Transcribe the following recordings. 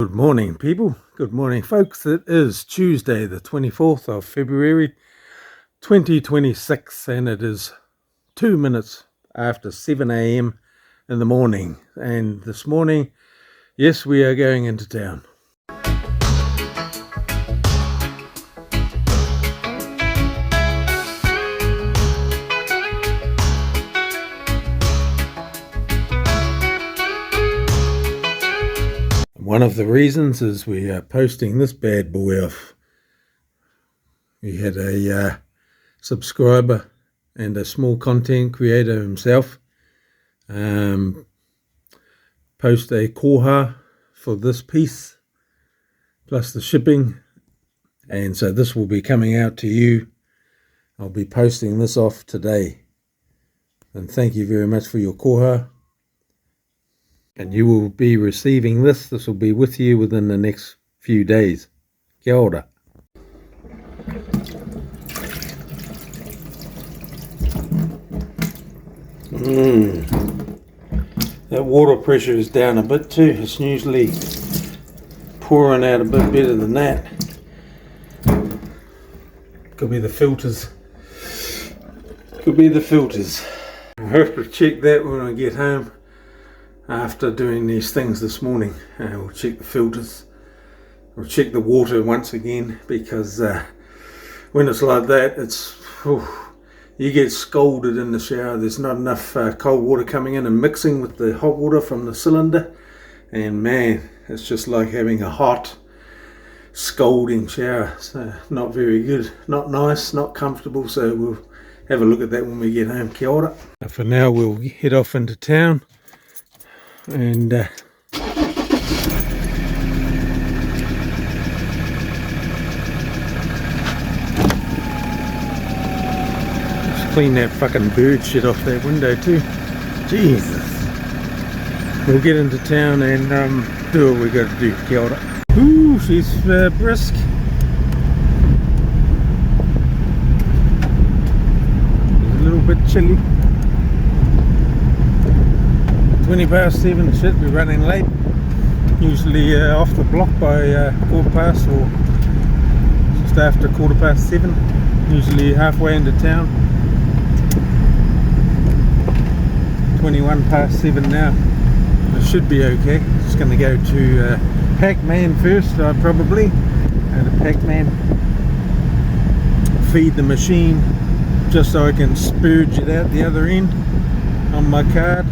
Good morning, people. Good morning, folks. It is Tuesday, the 24th of February, 2026, and it is 2 minutes after 7 a.m. in the morning. And this morning, yes, we are going into town. One of the reasons is we are posting this bad boy off. We had a subscriber and a small content creator himself post a koha for this piece plus the shipping, and so this will be coming out to you. I'll be posting this off today, and thank you very much for your koha. And you will be receiving this. This will be with you within the next few days. Kia ora. That water pressure is down a bit too. It's usually pouring out a bit better than that. Could be the filters. Could be the filters. I'll have to check that when I get home. After doing these things this morning, we'll check the filters. We'll check the water once again, because when it's like that, you get scalded in the shower. There's not enough cold water coming in and mixing with the hot water from the cylinder, and man, it's just like having a hot scalding shower. So not very good, not nice, not comfortable. So we'll have a look at that when we get home. Kia ora. For now, we'll head off into town and just clean that fucking bird shit off that window too. Jesus. We'll get into town and do what we got to do. Kia ora. Ooh, she's brisk. It's a little bit chilly. 20 past 7, shit, we're running late. Usually off the block by 7:15 or just after 7:15. Usually halfway into town. 21 past 7 now. It should be okay. Just going to go to Pac-Man first, probably. Go to Pac-Man. Feed the machine just so I can spurge it out the other end on my card.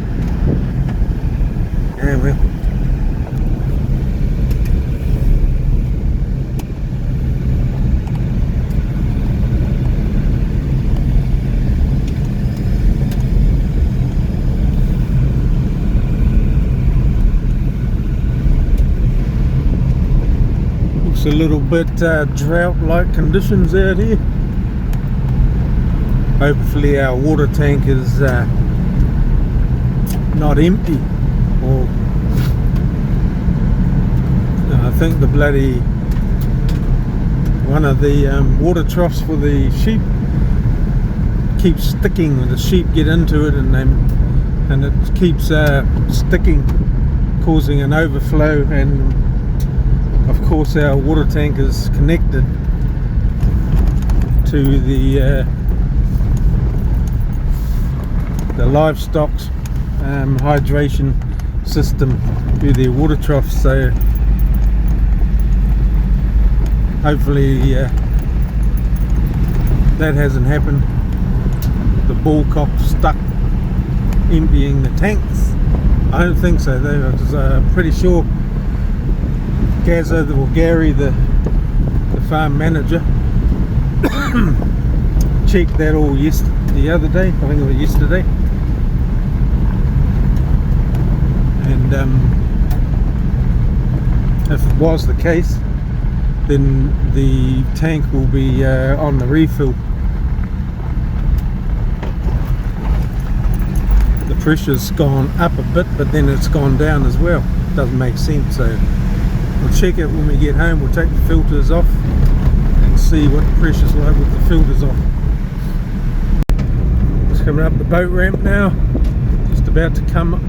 Yeah, well. Looks a little bit drought-like conditions out here. Hopefully our water tank is not empty. Or I think the bloody one of the water troughs for the sheep keeps sticking when the sheep get into it, and it keeps sticking, causing an overflow. And of course our water tank is connected to the livestock's hydration system through their water troughs. So hopefully that hasn't happened. The bull cock stuck emptying the tanks. I don't think so though, because I'm pretty sure Gazza or Gary, the farm manager, checked that all the other day. I think it was yesterday. And if it was the case, then the tank will be on the refill. The pressure's gone up a bit, but then it's gone down as well. Doesn't make sense. So we'll check it when we get home. We'll take the filters off and see what the pressure's like with the filters off. Just coming up the boat ramp now. Just about to come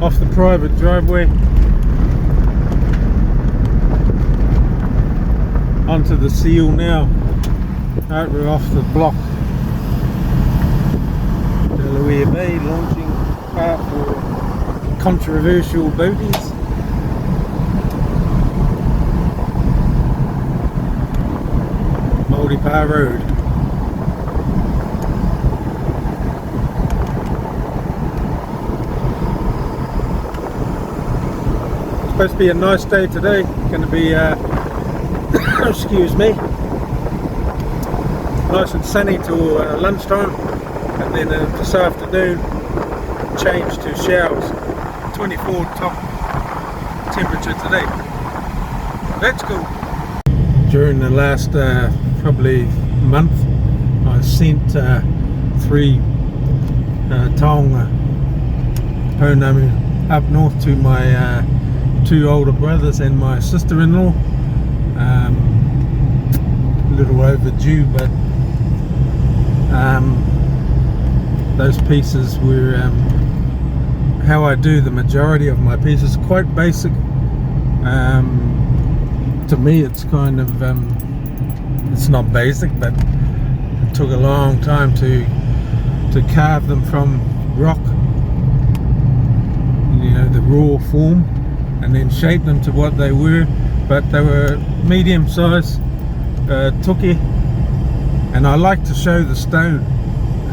off the private driveway. onto the seal now. Right, we're off the block. Delaware Bay launching part for controversial boaties. Multipar Road. It's supposed to be a nice day today. Going to be excuse me, nice and sunny till lunchtime, and then this afternoon change to showers. 24 top temperature today. That's cool. During the last probably month, I sent 3 taonga pounamu up north to my 2 older brothers and my sister-in-law. A little overdue, but those pieces were how I do the majority of my pieces, quite basic. To me it's kind of it's not basic, but it took a long time to carve them from rock, you know, the raw form, and then shape them to what they were. But they were medium size tuki, and I like to show the stone,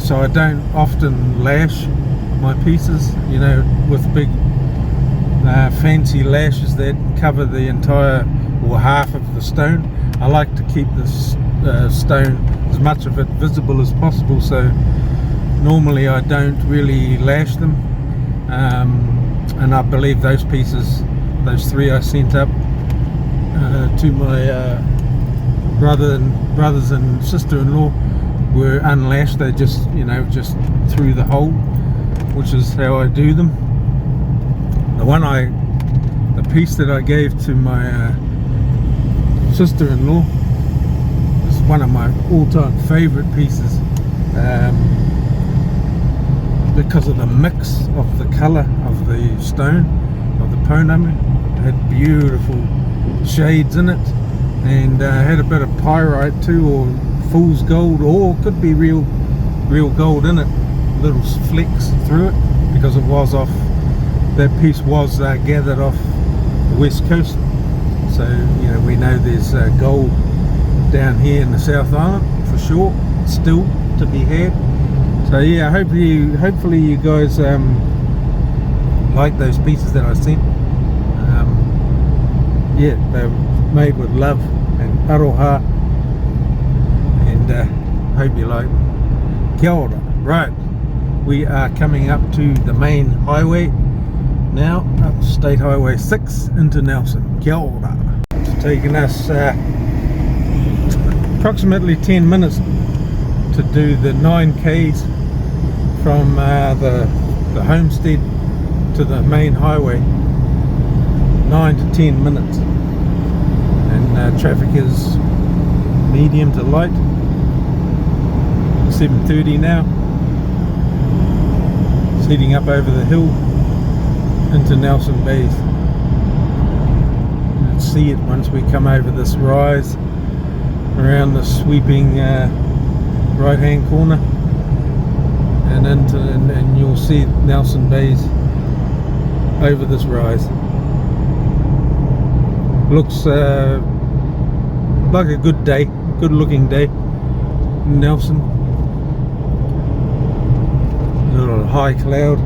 so I don't often lash my pieces, you know, with big fancy lashes that cover the entire or half of the stone. I like to keep the stone, as much of it visible as possible, so normally I don't really lash them. And I believe those pieces, those 3 I sent up to my brothers and sister-in-law, were unlashed. They just, you know, just through the hole, which is how I do them. The piece that I gave to my sister-in-law is one of my all-time favorite pieces, because of the mix of the color of the stone, of the pounamu. It had beautiful shades in it, and had a bit of pyrite too, or fool's gold, or could be real gold in it, little flecks through it, because it was off, that piece was gathered off the west coast. So, you know, we know there's gold down here in the South Island for sure, still to be had. So yeah, hopefully you guys like those pieces that I sent. Yeah, they're made with love and aroha, and hope you like them. Kia ora. Right, we are coming up to the main highway now, up State Highway 6 into Nelson. Kia ora. It's taken us approximately 10 minutes to do the 9 k's from the homestead to the main highway. 9 to 10 minutes, and traffic is medium to light. 7:30 now. It's heading up over the hill into Nelson Bays. You'll see it once we come over this rise around the sweeping right hand corner, and you'll see Nelson Bays over this rise. Looks like a good day, good looking day in Nelson. A little high cloud.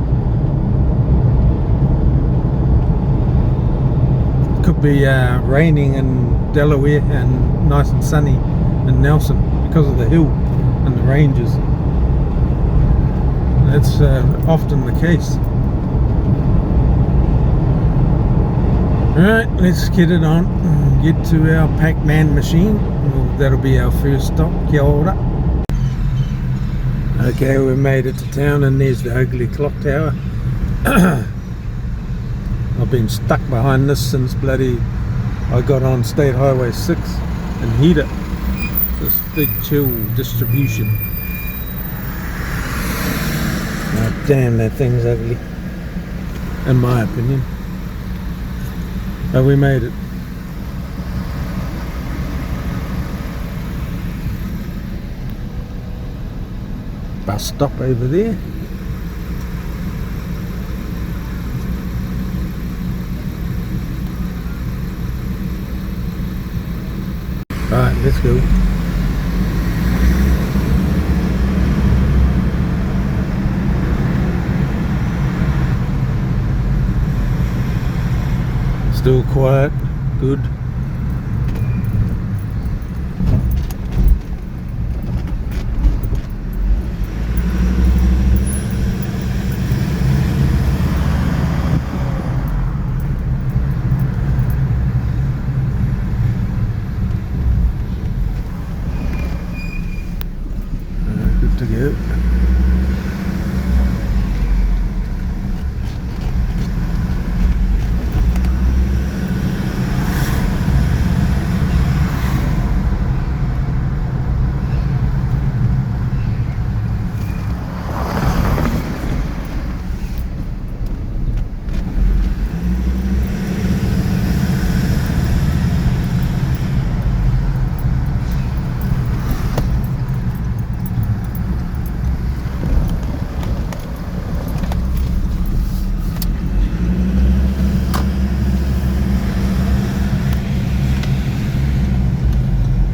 It could be raining in Delaware and nice and sunny in Nelson because of the hill and the ranges. That's often the case. Alright, let's get it on and get to our Pac-Man machine. Well, that'll be our first stop. Kia ora. Okay, we made it to town, and there's the ugly clock tower. I've been stuck behind this since bloody I got on State Highway 6 and hit it. This big chill distribution. Oh, damn, that thing's ugly, in my opinion. But we made it. bus stop over there. Right, let's go. Still quiet, good. Good to go.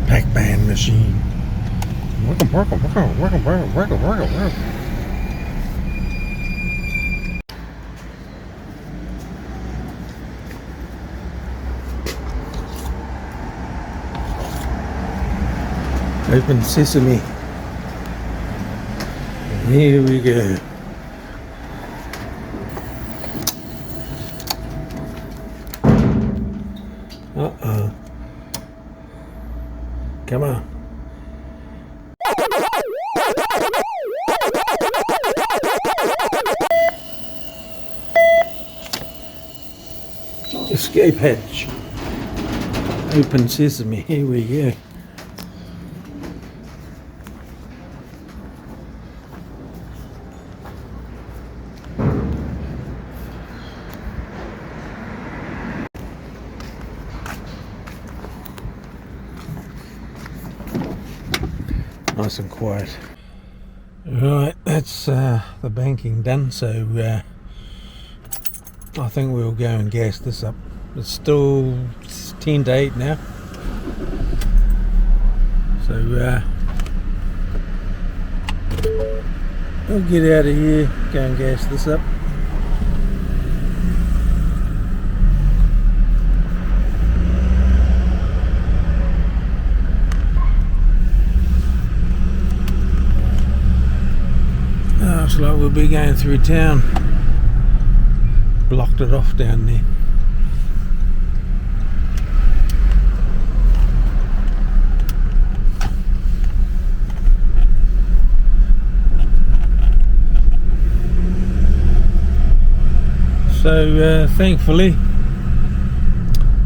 Pac-Man machine. Open sesame. Here we go. Uh-oh. Come on. Escape hatch. Open sesame. Here we go. Nice and quiet. Right, that's the banking done, so I think we'll go and gas this up. It's still 10 to 8 now, so we'll get out of here, go and gas this up. Looks like we'll be going through town. Blocked it off down there. So thankfully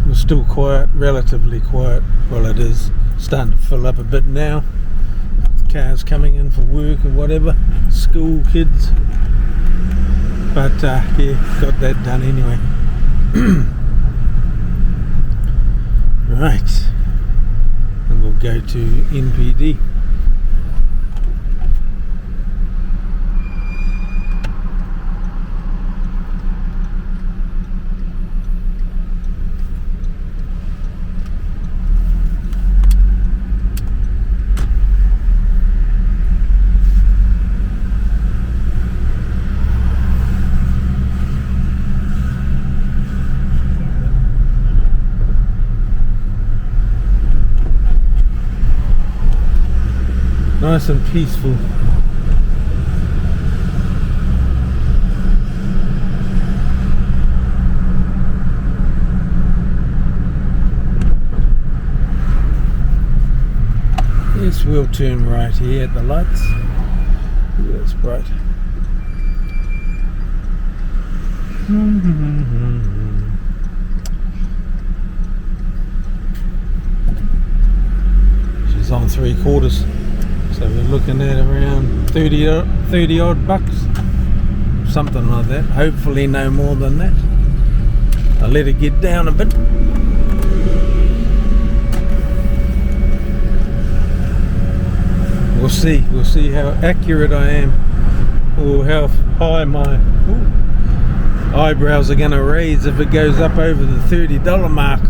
we're still quiet, relatively quiet. Well, it is starting to fill up a bit now. Cars coming in for work or whatever, school kids, but yeah, got that done anyway. Right, and we'll go to NPD. Nice and peaceful. Yes, we'll turn right here at the lights. Ooh, that's bright. She's on 3/4. So we're looking at around 30 odd bucks, something like that. Hopefully no more than that. I'll let it get down a bit. We'll see. We'll see how accurate I am, or how high my eyebrows are going to raise if it goes up over the $30 mark.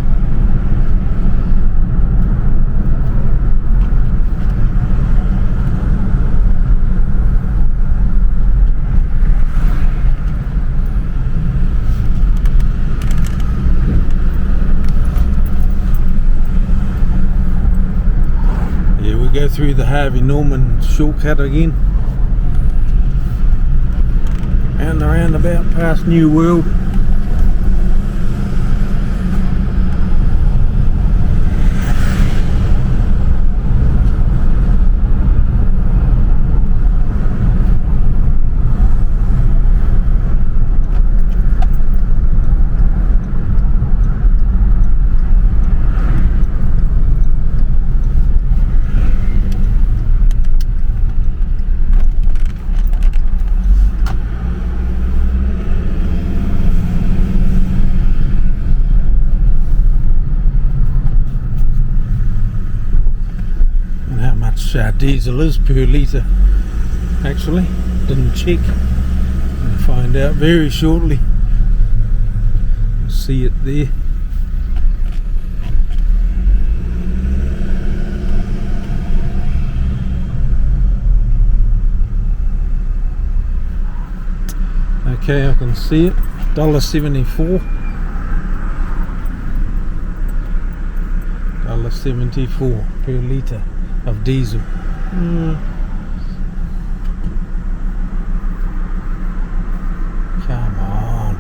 Go through the Harvey Norman shortcut again and the roundabout past New World. Diesel is per litre. Actually, didn't check. We'll find out very shortly. We'll see it there. Okay, I can see it. $1.74. $1.74 per litre of diesel. Come on.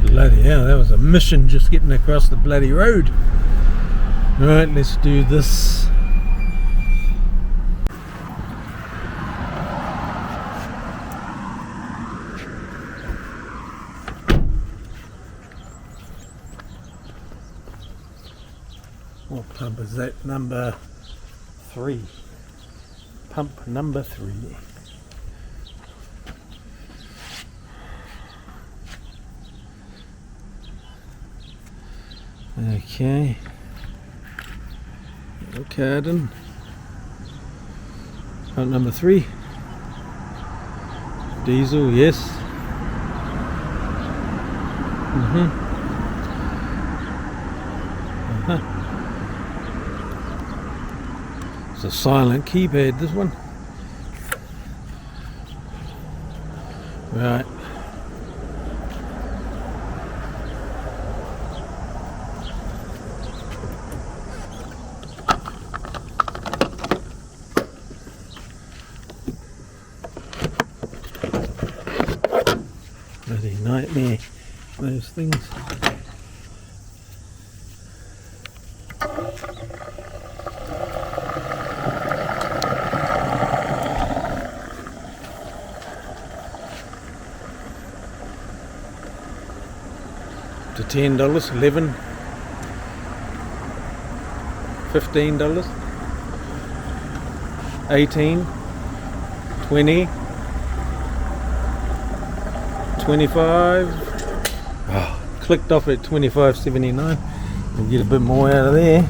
Bloody hell, that was a mission just getting across the bloody road. Right, let's do this. What pump is that? Number 3. Pump number 3. Okay. Carden. Pump number 3. Diesel, yes. It's a silent keypad, this one. Right. Bloody nightmare, those things. To $10, $11, $15, $18, $20, $25. Oh, clicked off at $25.79. We'll get a bit more out of there.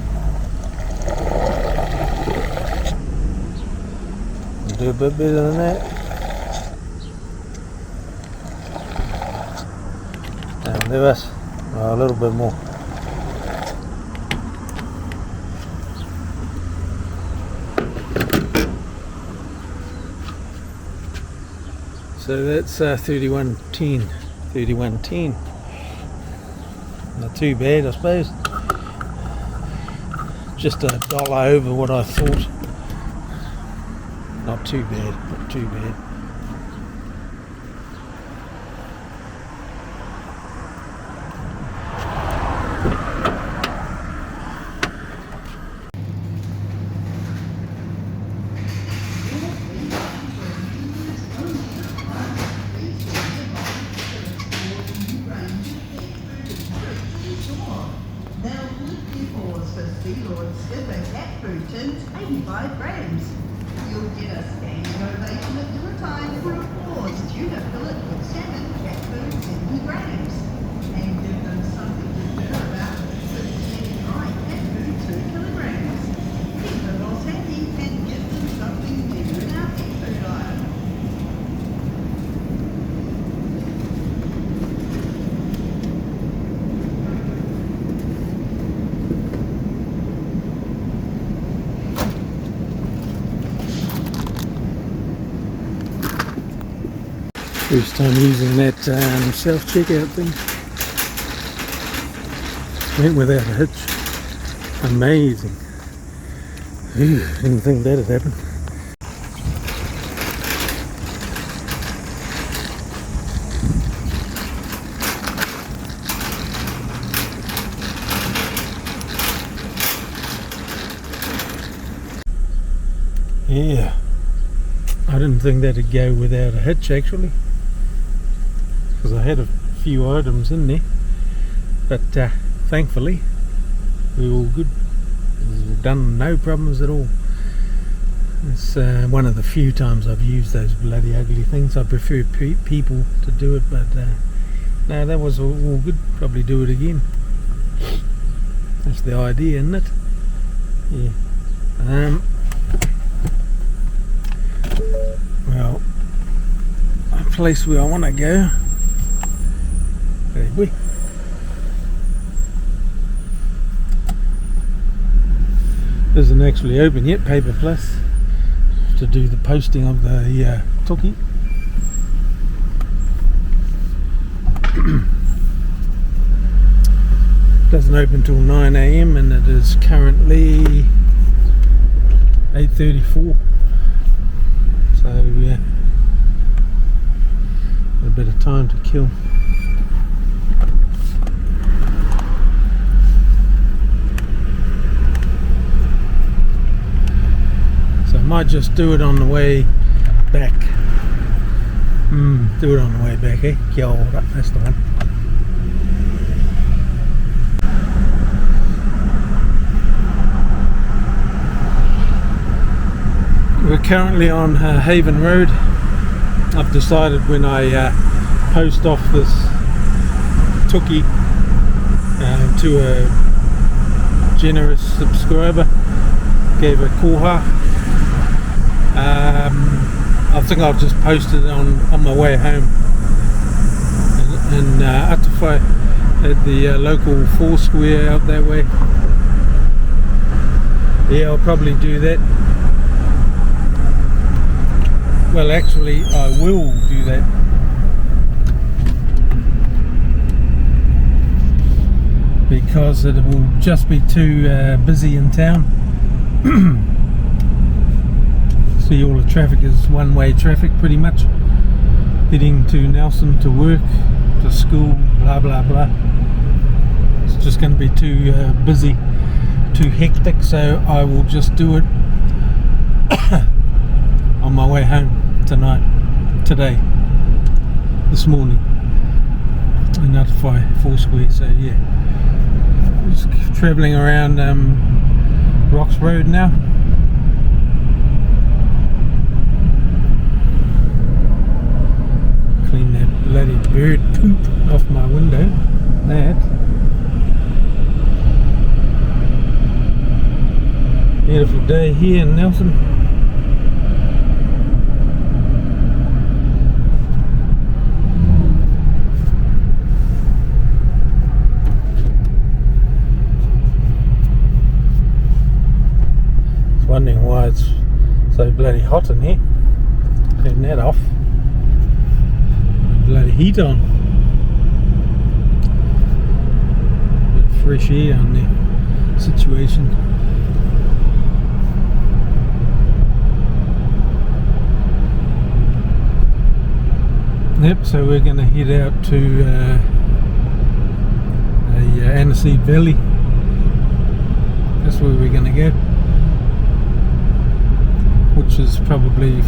We'll do a bit better than that. And leave us a little bit more. So that's 31.10. 31.10. Not too bad, I suppose. Just $1 over what I thought. Not too bad. Not too bad. Sea Lord Skipper cat food tins, 85 grams. You'll get a standing ovation at dinner time for applause. Tuna fillet with salmon, cat food, 70 grams. And give them something to dinner about. Dry cat food, 2 kilograms. Keep the boss happy and give them something new in our pet food aisle. First time using that self-checkout thing. Went without a hitch. Amazing. Ew, didn't think that had happened. Yeah, I didn't think that'd go without a hitch actually, because I had a few items in there, but thankfully we're all good. We've done no problems at all. It's one of the few times I've used those bloody ugly things. I prefer people to do it, but no, that was all good. Probably do it again. That's the idea, isn't it? Yeah. Well, a place where I want to go. Hey, boy. Isn't actually open yet, Paper Plus, to do the posting of the Toki. Doesn't open till 9 AM and it is currently 8:34. So yeah, a bit of time to kill. So I might just do it on the way back. Do it on the way back, eh? Kia ora, that's the one. We're currently on Haven Road. I've decided when I post off this Toki to a generous subscriber, gave a koha, I think I'll just post it on my way home in Atawhai at the local Foursquare out that way. Yeah, I'll probably do that. Well, actually, I will do that. Because it will just be too busy in town. See, all the traffic is one-way traffic pretty much. Heading to Nelson to work, to school, blah blah blah. It's just going to be too busy, too hectic, so I will just do it on my way home today, this morning in Atawhai Foursquare. So yeah, just travelling around Rocks Road now. Clean that bloody bird poop off my window. That beautiful day here in Nelson. Wondering why it's so bloody hot in here. Turn that off. Bloody heat on. Bit of fresh air on the situation. Yep, so we're going to head out to Aniseed Valley. That's where we're going to go, which is probably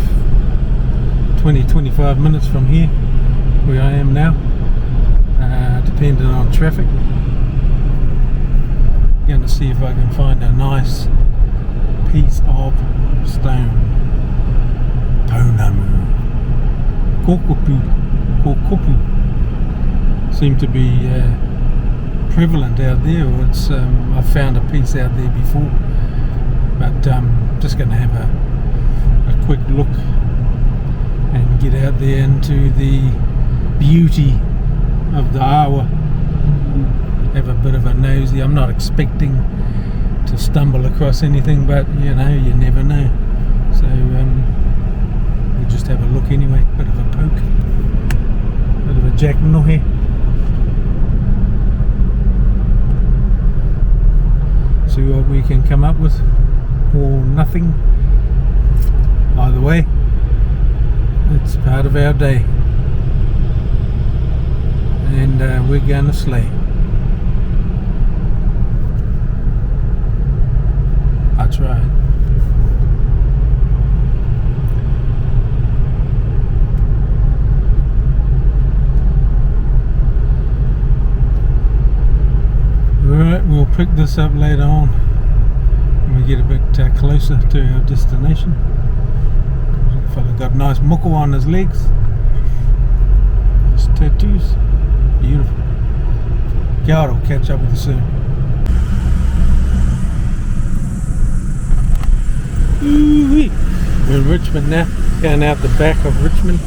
20-25 minutes from here where I am now, depending on traffic. going to see if I can find a nice piece of stone. Pounamu. Kokopu seem to be prevalent out there, or it's I've found a piece out there before, but just going to have a quick look and get out there into the beauty of the awa. Have a bit of a nosy. I'm not expecting to stumble across anything, but you know, you never know. So we'll just have a look anyway. Bit of a poke, bit of a jack nohe. See what we can come up with, or nothing. Either way, it's part of our day, and we're going to slay. I tried. Alright, we'll pick this up later on when we get a bit closer to our destination. The fella got nice muko on his legs. His tattoos. Beautiful. Kia ora, we'll catch up with you soon. Ooh-wee. We're in Richmond now, going out the back of Richmond.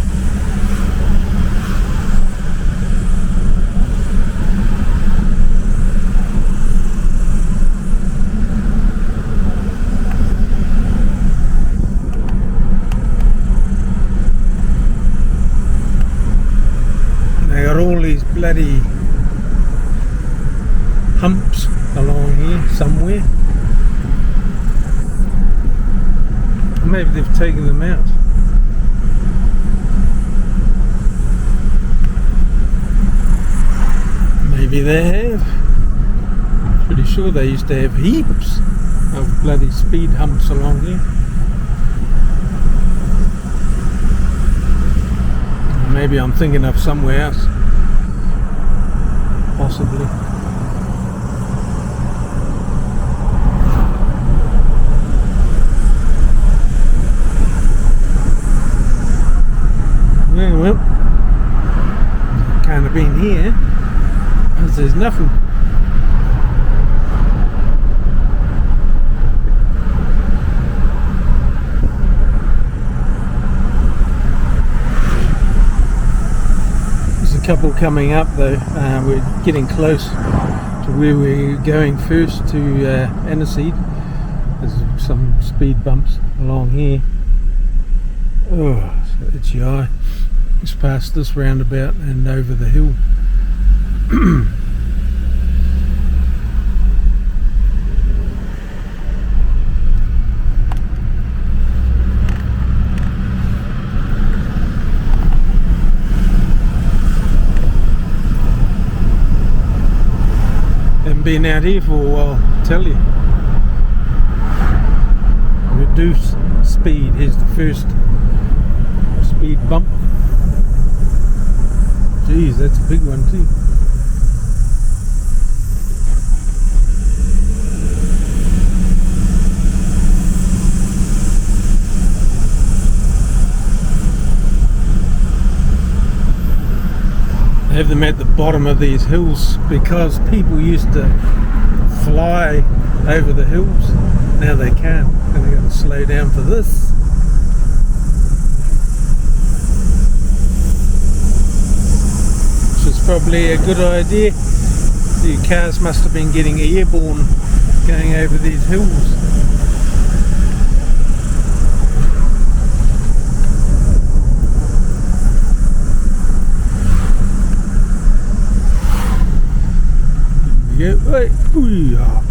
They got all these bloody humps along here somewhere. Maybe they've taken them out. Maybe they have. Pretty sure they used to have heaps of bloody speed humps along here. Maybe I'm thinking of somewhere else. Possibly. Well, can't have been here, because there's nothing. There's a couple coming up though. We're getting close to where we're going first, to Aniseed. There's some speed bumps along here. Oh, it's your eye. It's past this roundabout and over the hill. Haven't been out here for a while, I tell you. Reduce speed. Here's the first speed bump. Geez, that's a big one too. They have them at the bottom of these hills because people used to fly over the hills. Now they can't, and they're going to slow down for this. Probably a good idea. The cars must have been getting airborne going over these hills. Here we go.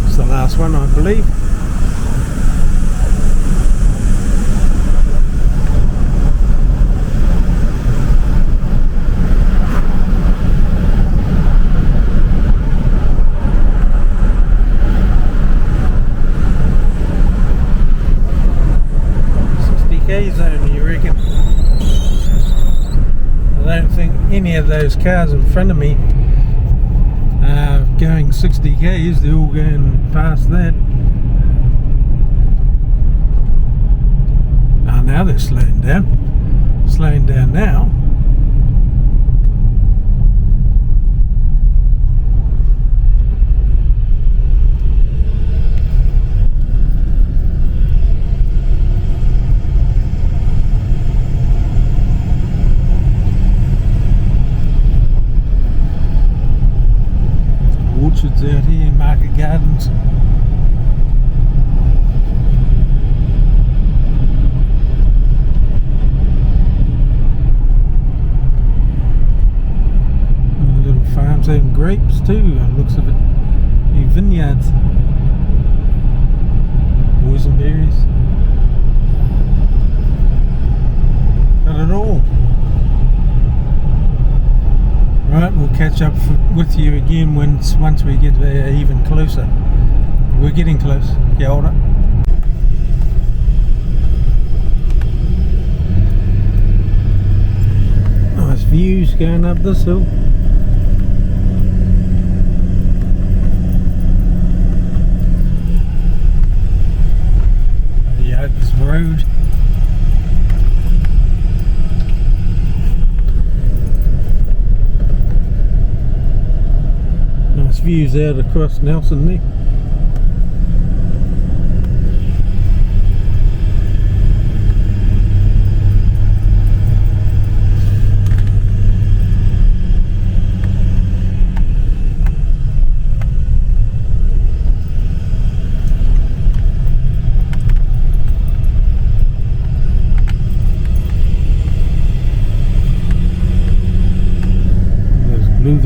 It's the last one, I believe. Zone, you reckon? I don't think any of those cars in front of me going 60 k's, they're all going past that. Now they're slowing down now. Orchards out here, market gardens. Little farms having grapes too, looks of it. New vineyards. Boysenberries. Got it all. Right, we'll catch up with you again once we get even closer. We're getting close. Kia ora. Nice views going up this hill. The Oaks Road. Views out across Nelson there. Those blue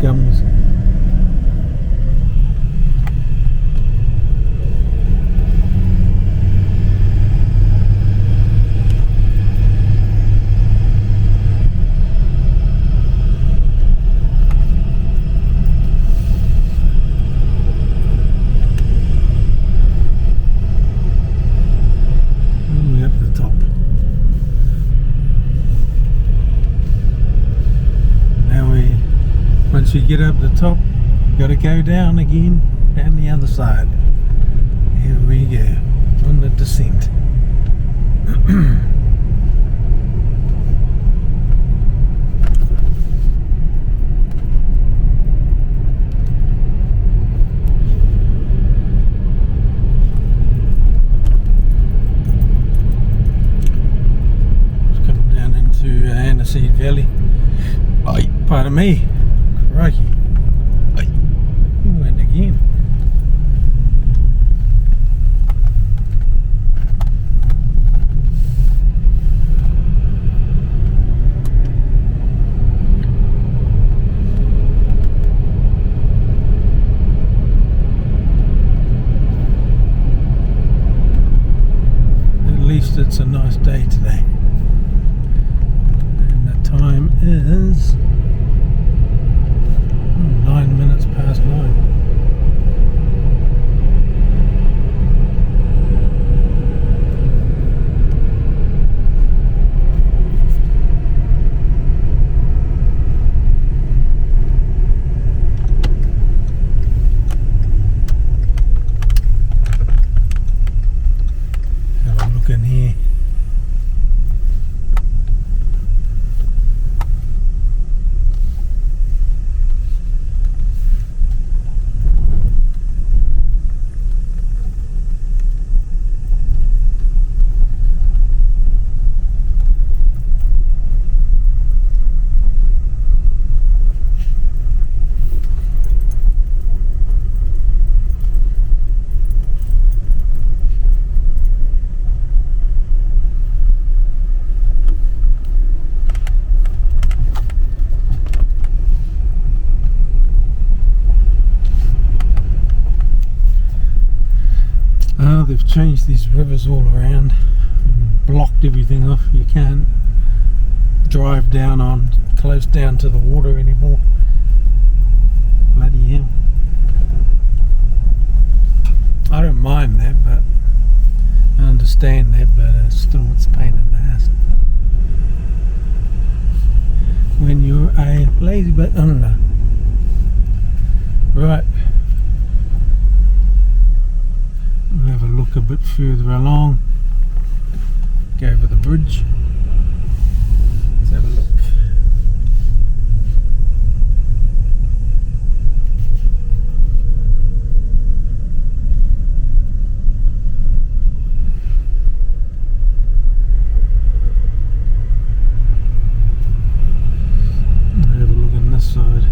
gums. Once you get up the top, you got to go down again, down the other side. Here we go, on the descent. It's coming down into Aniseed Valley. Pardon me. Crikey. Went again. At least it's a nice day today. And the time is 9 minutes past 9. Have a look in here. They've changed these rivers all around and blocked everything off. You can't drive down on close down to the water anymore. Bloody hell. I don't mind that, but I understand that, but still it's a pain in the ass when you're a lazy bit under. Right, we'll have a look a bit further along, go over the bridge. Let's have a look. Have a look on this side.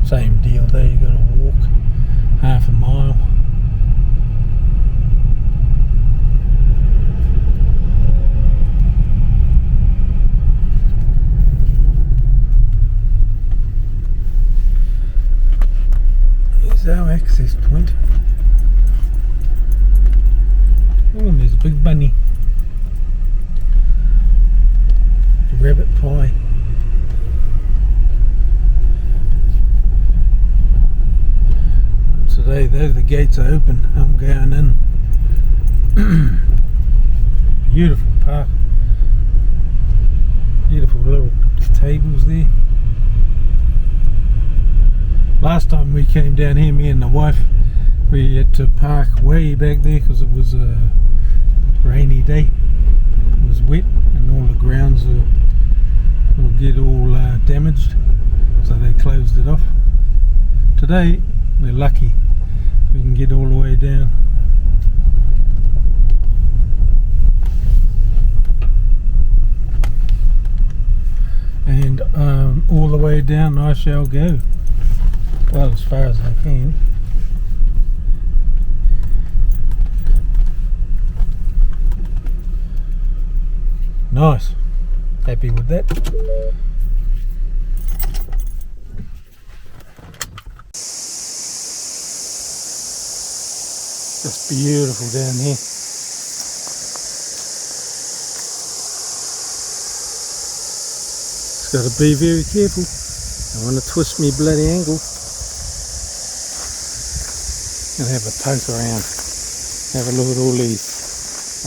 Same deal there, you got to walk half a mile. Here's our access point. Oh, and there's a big bunny. Rabbit pie. Today, though, the gates are open. I'm going in. Beautiful park. Beautiful little tables there. Last time we came down here, me and the wife, we had to park way back there because it was a rainy day. It was wet and all the grounds will get all damaged, so they closed it off. Today, we're lucky. We can get all the way down. And all the way down I shall go. Well, as far as I can. Nice. Happy with that. Just beautiful down here. Just got to be very careful. I want to twist me bloody ankle. And have a poke around. Have a look at all these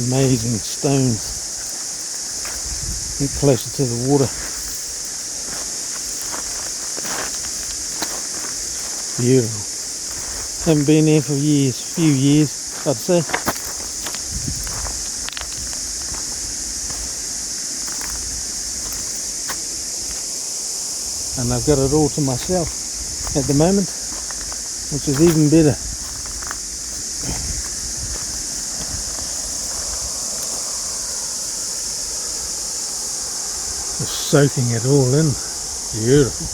amazing stones. Get closer to the water. Beautiful. Haven't been there for years, few years, I'd say. And I've got it all to myself at the moment, which is even better. Just soaking it all in. Beautiful.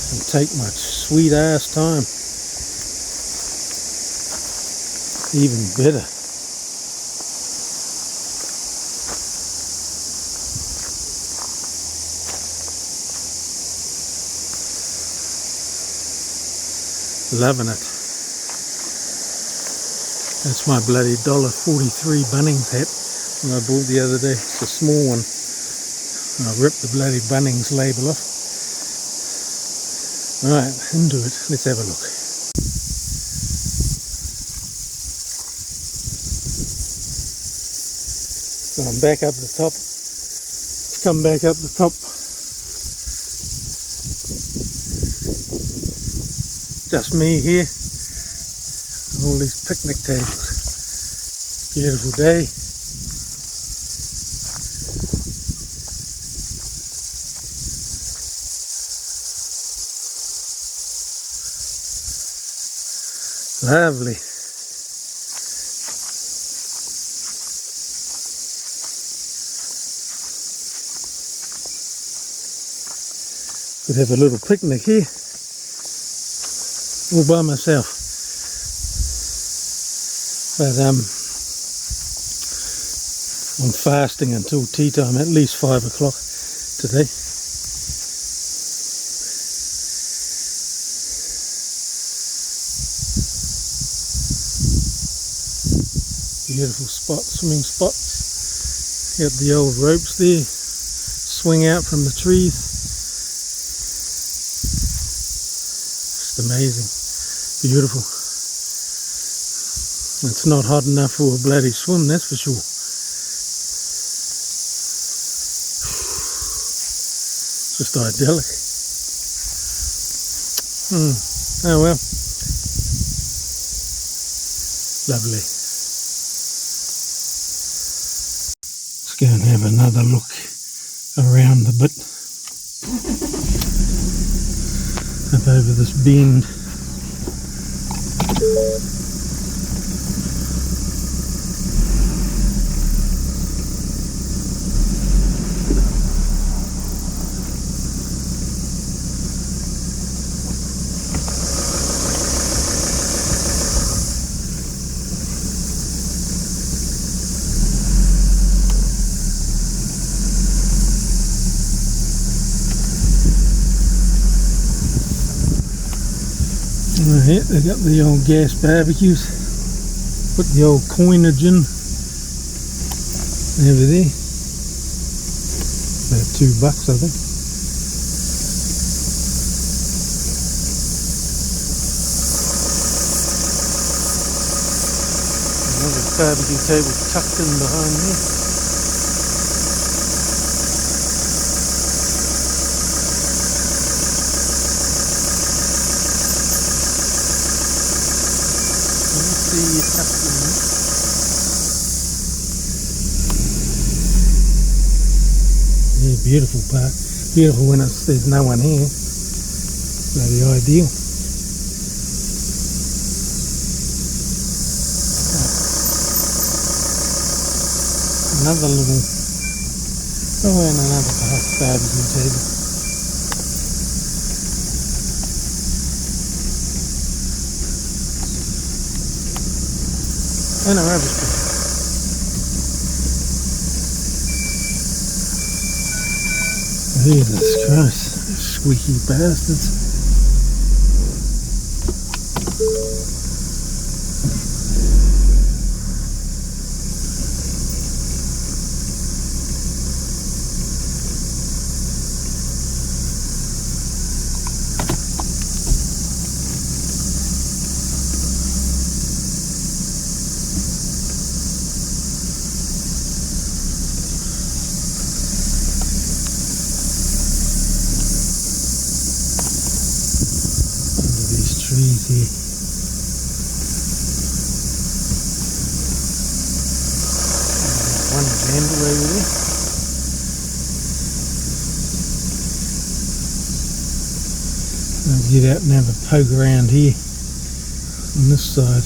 And take my sweet ass time. Even better. Loving it. That's my bloody $1.43 Bunnings hat that I bought the other day. It's a small one. And I ripped the bloody Bunnings label off. Right, into it. Let's have a look. So I'm back up the top. Come back up the top. Just me here. And all these picnic tables. Beautiful day. Lovely. Could have a little picnic here, all by myself. But I'm fasting until tea time, at least 5 o'clock today. Beautiful spot, swimming spots. Got the old ropes there, swing out from the trees. Just amazing, beautiful. It's not hot enough for a bloody swim, that's for sure. Just idyllic. Oh well. Lovely. Let's go and have another look around the bit. Up over this bend. Right, they got the old gas barbecues. Put the old coinage in over there. About $2, I think. Another barbecue table tucked in behind there. Yeah, beautiful park. Beautiful when there's no one here. Bloody ideal. Another little, and another barbecue table. And a rubbish bin. Jesus Christ, squeaky bastards. Trees here. One candle over there. I'll get out and have a poke around here on this side.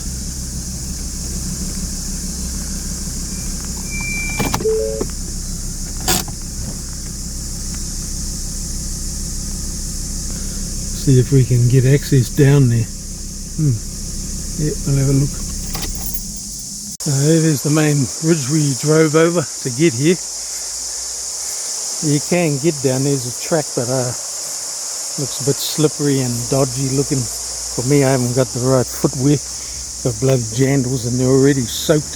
See if we can get access down there. Yeah, I'll have a look. There's the main ridge we drove over to get here. You can get down, there's a track, but looks a bit slippery and dodgy looking. For me, I haven't got the right footwear. Got bloody jandals and they're already soaked.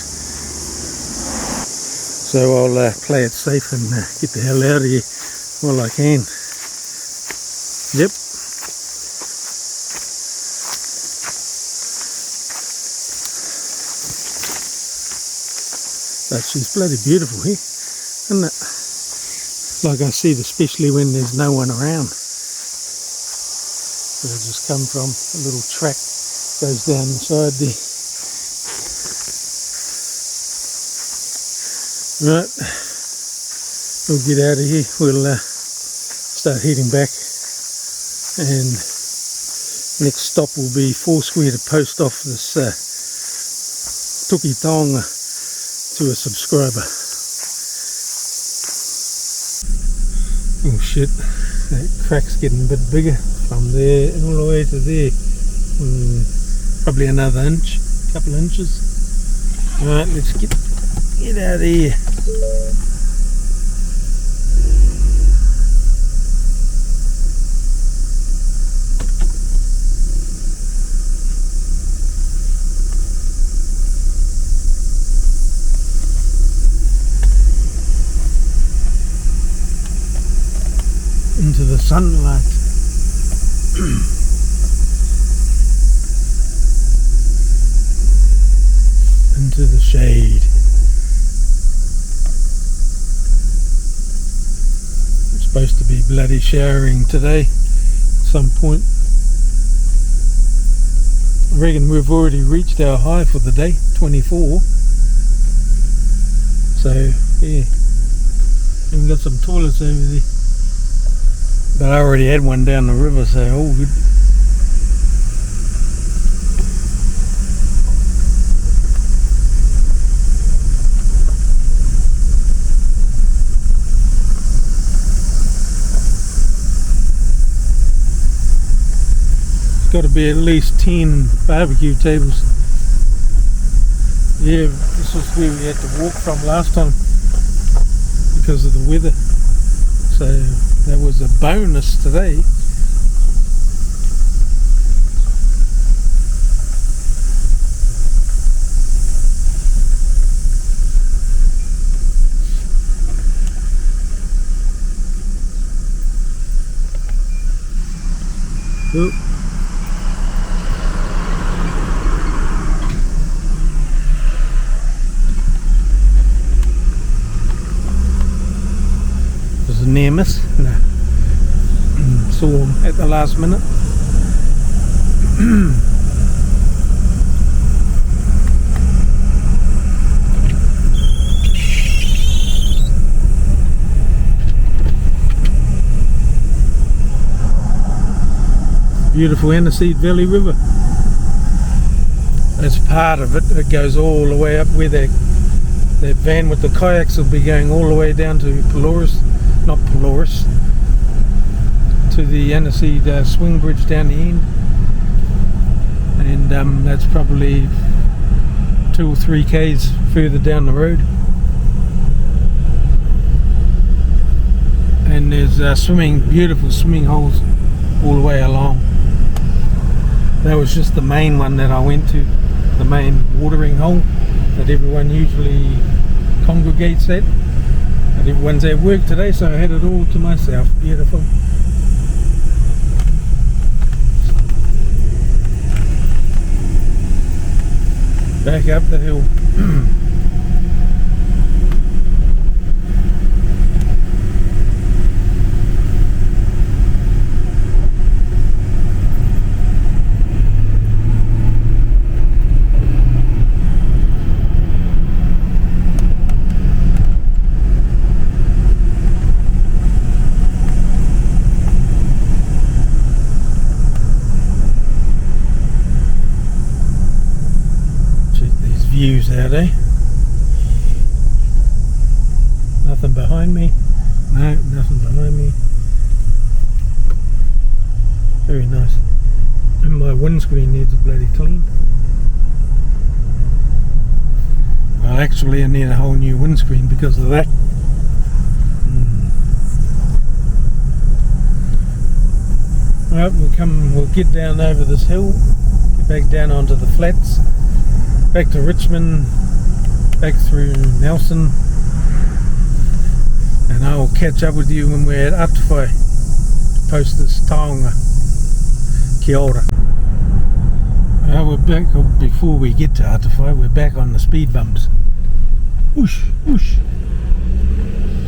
So I'll play it safe and get the hell out of here while I can. Yep. But she's bloody beautiful here, isn't it? Like I said, especially when there's no one around. So I just come from a little track, goes down the side there. Right, we'll get out of here. We'll start heading back, and next stop will be Foursquare to post off this tuki taonga to a subscriber. Oh shit, that crack's getting a bit bigger from there all the way to there. Probably another inch, couple inches. Alright, let's get out of here. Into the sunlight. Into the shade. It's supposed to be bloody showering today at some point. I reckon we've already reached our high for the day, 24. So yeah, we've got some toilets over there, but I already had one down the river, so all good. Got to be at least 10 barbecue tables. Yeah, this was where we had to walk from last time because of the weather, so that was a bonus today. Oh. Near miss. No. Saw him at the last minute. Beautiful Aniseed Valley River. That's part of it. It goes all the way up where that van with the kayaks will be going all the way down to Pelorus. Not Pelorus, to the Aniseed swing bridge down the end, and that's probably 2 or 3 k's further down the road. And there's beautiful swimming holes all the way along. That was just the main one that I went to, the main watering hole that everyone usually congregates at. But everyone's at work today, so I had it all to myself. Beautiful. Back up the hill. Views out, eh? Nothing behind me. No, nothing behind me. Very nice. And my windscreen needs a bloody clean. Well, actually I need a whole new windscreen because of that. Right, we'll get down over this hill, get back down onto the flats. Back to Richmond, back through Nelson, and I will catch up with you when we're at Atawhai to post this taonga. Kia ora. We're back, before we get to Atawhai, we're back on the speed bumps. Whoosh, whoosh.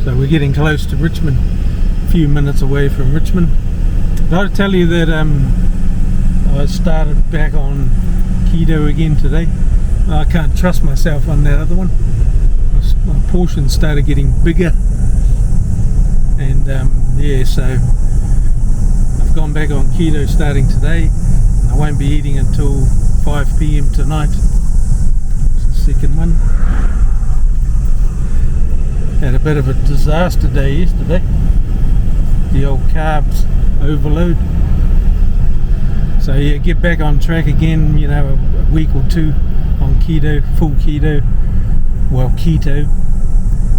So we're getting close to Richmond, a few minutes away from Richmond. Did I tell you that I started back on keto again today? I can't trust myself on that other one. My portions started getting bigger, and yeah, so I've gone back on keto starting today. I won't be eating until 5 p.m. tonight. It's the second one. Had a bit of a disaster day yesterday. The old carbs overload. So yeah, get back on track again, you know, a week or two on keto, full keto, well keto,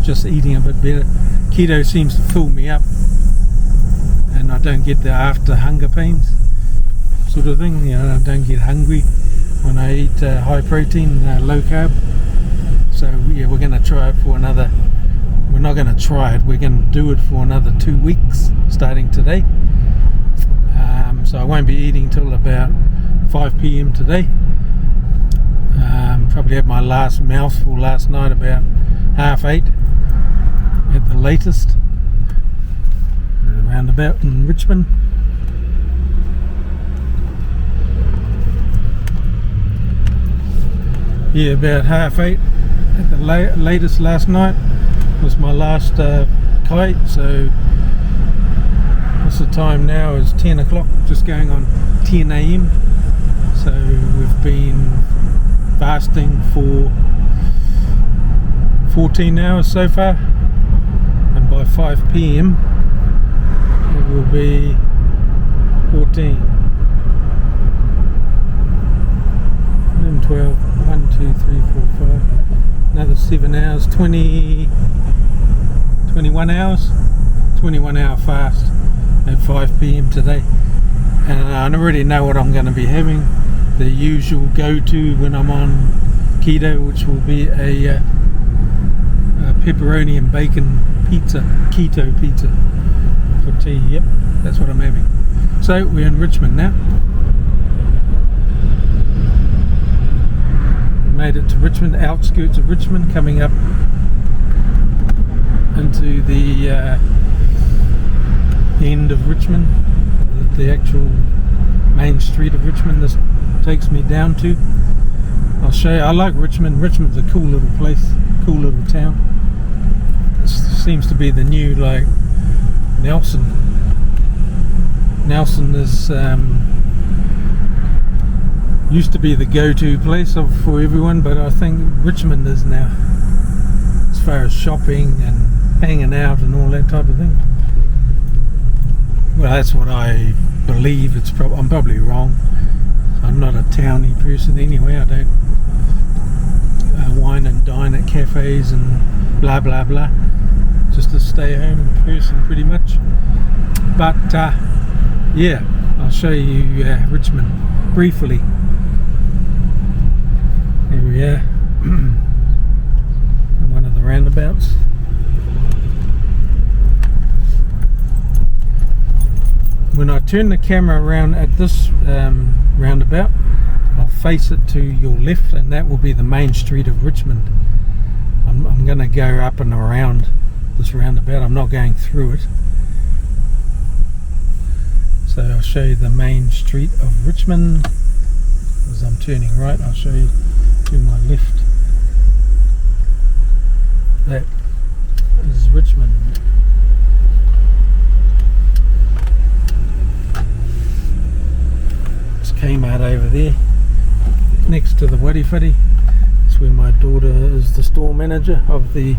just eating a bit better. Keto seems to fill me up and I don't get the after hunger pains sort of thing, you know, I don't get hungry when I eat high protein, low carb. So yeah, we're going to try it for another, we're not going to try it, we're going to do it for another 2 weeks starting today. So I won't be eating till about 5 p.m. today. Probably had my last mouthful last night about 8:30 at the latest. roundabout in Richmond. Yeah, about 8:30 at the latest last night was my last kite, so what's the time now is 10 o'clock, just going on 10 a.m. So we've been fasting for 14 hours so far, and by 5 p.m. it will be 14, 11, 12, 1, 2, 3, 4, 5, another 7 hours, 21 hours, 21 hour fast at 5 p.m. today. And I already know what I'm going to be having, the usual go-to when I'm on keto, which will be a pepperoni and bacon pizza, keto pizza for tea. Yep, that's what I'm having. So we're in Richmond now. Made it to Richmond, outskirts of Richmond, coming up into the end of Richmond, the actual main street of Richmond this takes me down to. I'll show you. I like Richmond. Richmond's a cool little place, cool little town. It seems to be the new, like, Nelson. Nelson is used to be the go-to place for everyone, but I think Richmond is now, as far as shopping and hanging out and all that type of thing. Well, that's what I believe. I'm probably wrong. I'm not a towny person anyway. I don't wine and dine at cafes and blah blah blah. Just a stay-home person, pretty much. But yeah, I'll show you Richmond briefly. Here we are, one of the roundabouts. When I turn the camera around at this roundabout, I'll face it to your left, and that will be the main street of Richmond. I'm going to go up and around this roundabout. I'm not going through it. So I'll show you the main street of Richmond. As I'm turning right, I'll show you to my left. That is Richmond. Kmart over there, next to the Wharewhiti. That's where my daughter is the store manager of the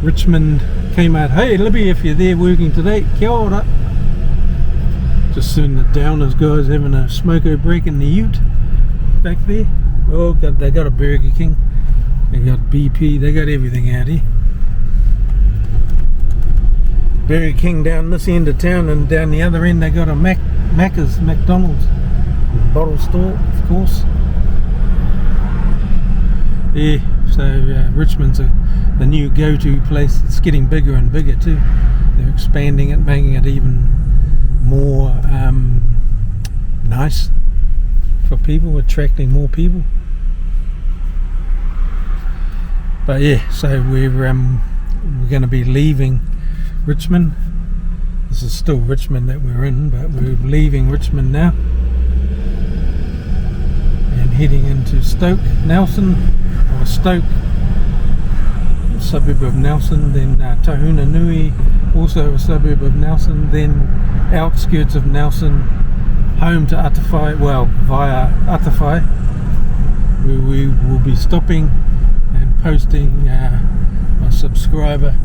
Richmond Kmart. Hey Libby, if you're there working today, kia ora. Just seeing the Downers guys having a smoko break in the ute back there. Well, they got a Burger King, they got BP, they got everything out here. Burger King down this end of town, and down the other end they got a Macca's, McDonald's. Bottle store, of course. Yeah, so Richmond's the new go-to place. It's getting bigger and bigger too. They're expanding it, making it even more nice for people, attracting more people. But yeah, so we're going to be leaving Richmond. This is still Richmond that we're in, but we're leaving Richmond now and heading into Stoke, Nelson, or Stoke, suburb of Nelson, then Tahuna Nui, also a suburb of Nelson, then outskirts of Nelson, home to Atawhai, well, via Atawhai, where we will be stopping and posting. My subscriber,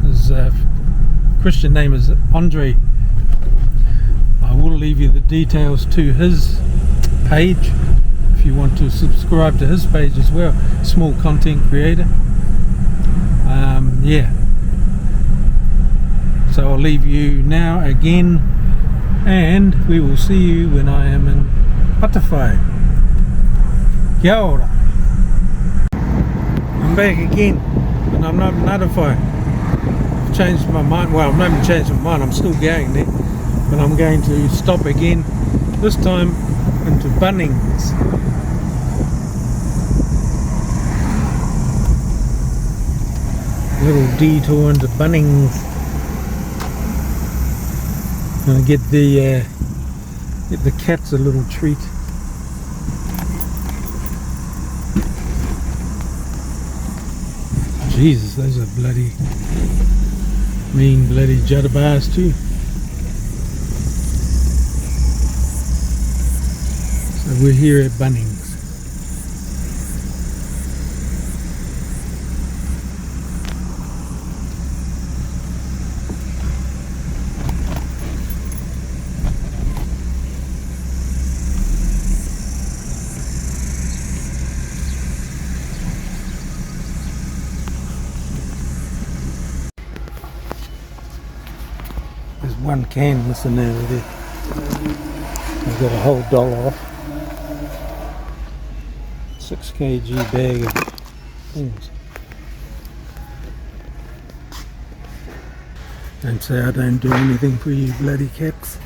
his Christian name is Andre. I will leave you the details to his page if you want to subscribe to his page as well. Small content creator. Yeah. So I'll leave you now again, and we will see you when I am in Atawhai. Kia ora. I'm back again, and I'm not in Atawhai. I've changed my mind. Well, I've not even changed my mind. I'm still going there, but I'm going to stop again. This time into Bunnings. Little detour into Bunnings. Gonna get the cats a little treat. Jesus, those are bloody mean bloody jitterbugs too. So we're here at Bunnings. There's one can missing over there. I've got a whole dollar off. 6 kg bag of things. Don't say I don't do anything for you bloody cats.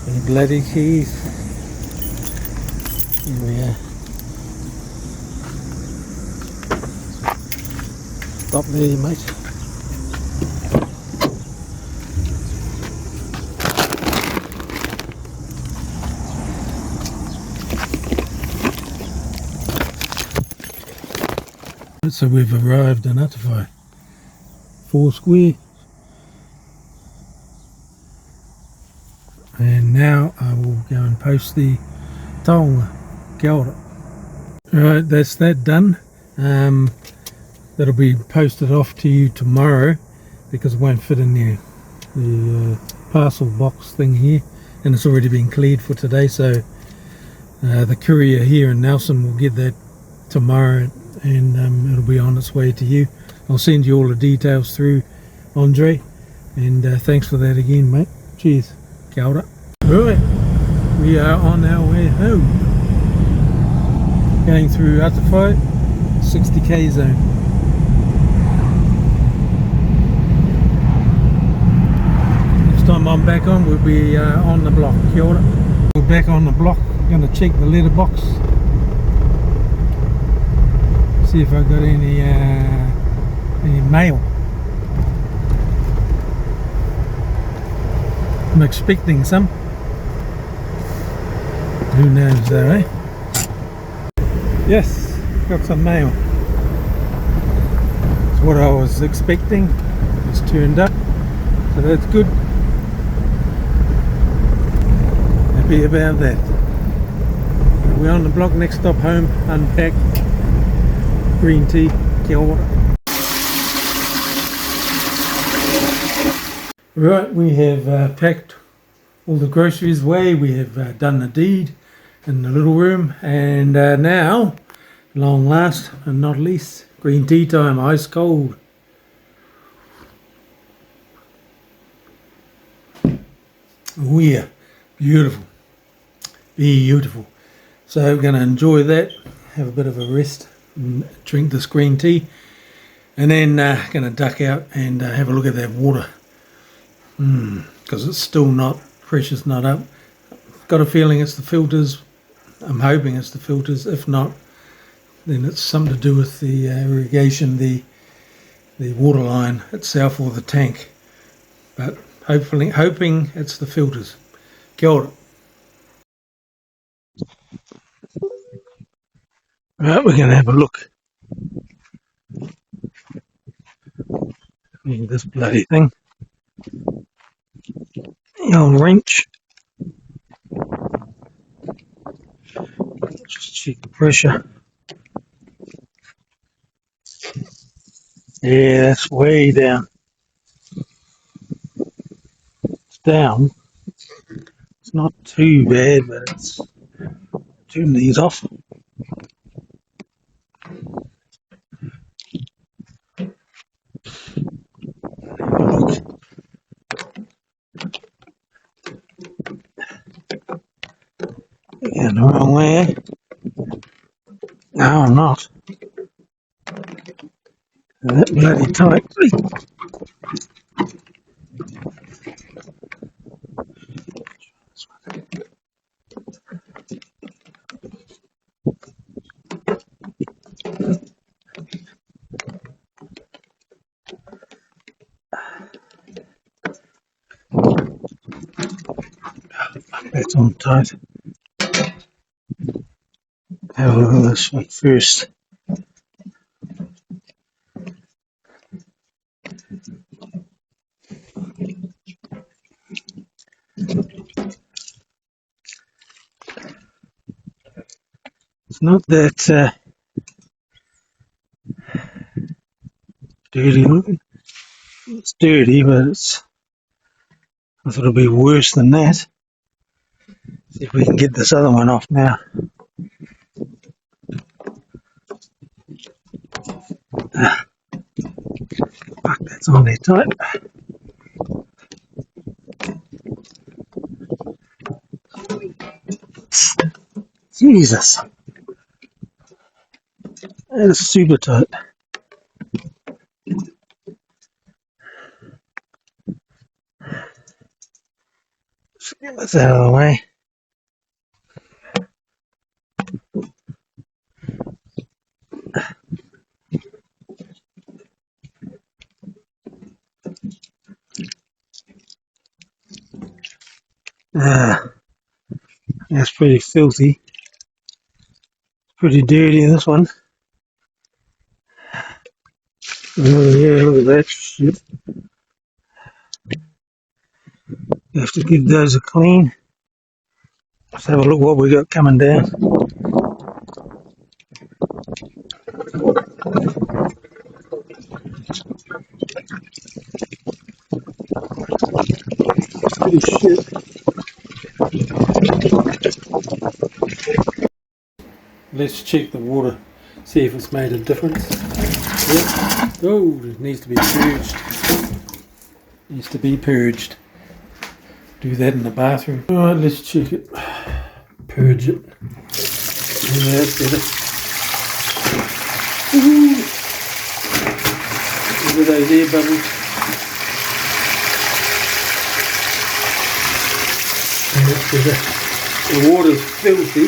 Some bloody keys. Here we are. Stop there, mate. So we've arrived in Atawhai. 4 square. And now I will go and post the taonga. Kia ora. Right, that's that done. That'll be posted off to you tomorrow because it won't fit in the parcel box thing here, and it's already been cleared for today, so the courier here in Nelson will get that tomorrow, and it'll be on its way to you. I'll send you all the details through, Andre, and thanks for that again, mate. Cheers. Kia ora. Right, we are on our way home, going through Atawhai 60k zone. Time I'm back on, we'll be on the block. Kia ora. We're back on the block. I'm going to check the letterbox, see if I got any mail. I'm expecting some. Who knows though, eh? Yes, got some mail. It's what I was expecting. It's turned up, so that's good. Happy about that. We're on the block, next stop home, unpack, green tea, kia ora. Right, we have packed all the groceries away, we have done the deed in the little room, and now, long last and not least, green tea time, ice cold. Oh yeah, beautiful. Beautiful. So we're going to enjoy that, have a bit of a rest, and drink this green tea, and then going to duck out and have a look at that water, because it's still not, pressure's not up. Got a feeling it's the filters. I'm hoping it's the filters. If not, then it's something to do with the irrigation, the water line itself, or the tank, but hoping it's the filters. Kia ora. Right, we're going to have a look at this bloody thing. The old wrench. Just check the pressure. Yeah, that's way down. It's down. It's not too bad, but it's... Turn these off. Going the wrong way. No, I'm not. That bloody tight. That's on tight. Have a look at this one first. It's not that dirty looking. It's dirty, but I thought it'd be worse than that. See if we can get this other one off now. Fuck, that's on there tight. Jesus. That is super tight. Let's get this out of the way. That's pretty filthy. Pretty dirty, this one. Oh yeah, look at that shit. You have to give those a clean. Let's have a look what we got coming down. Pretty shit. Let's check the water, see if it's made a difference. Yep. Oh, it needs to be purged. Needs to be purged. Do that in the bathroom. Alright, let's check it. Purge it. Yeah, that's better. Woohoo! Look at those air bubbles. And that's better. The water's filthy.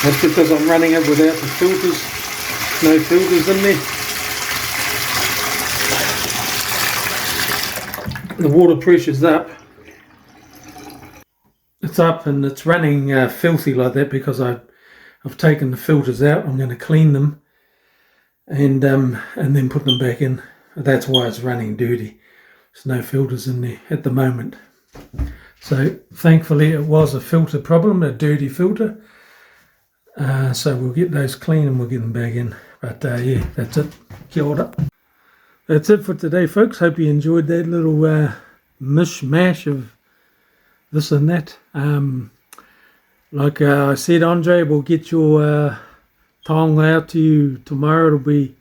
That's because I'm running it without the filters. No filters in there. The water pressure's up. It's up and it's running filthy like that because I've taken the filters out. I'm going to clean them and then put them back in. That's why it's running dirty. There's no filters in there at the moment. So thankfully it was a filter problem, a dirty filter. So we'll get those clean and we'll get them back in. But yeah, that's it. Kia ora. That's it for today, folks. Hope you enjoyed that little mishmash of this and that. Like I said, Andre, we'll get your taonga out to you tomorrow. It'll be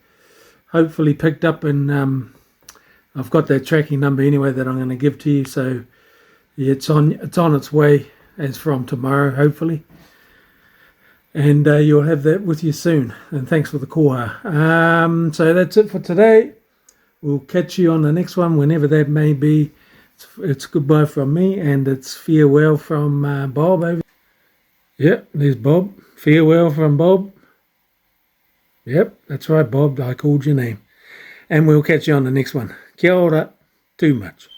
hopefully picked up, and I've got that tracking number anyway that I'm going to give to you. So yeah, it's on its way as from tomorrow, hopefully. And you'll have that with you soon. And thanks for the koha. So that's it for today. We'll catch you on the next one, whenever that may be. It's goodbye from me, and it's farewell from Bob over. Yep, there's Bob. Farewell from Bob. Yep, that's right, Bob. I called your name. And we'll catch you on the next one. Kia ora. Too much.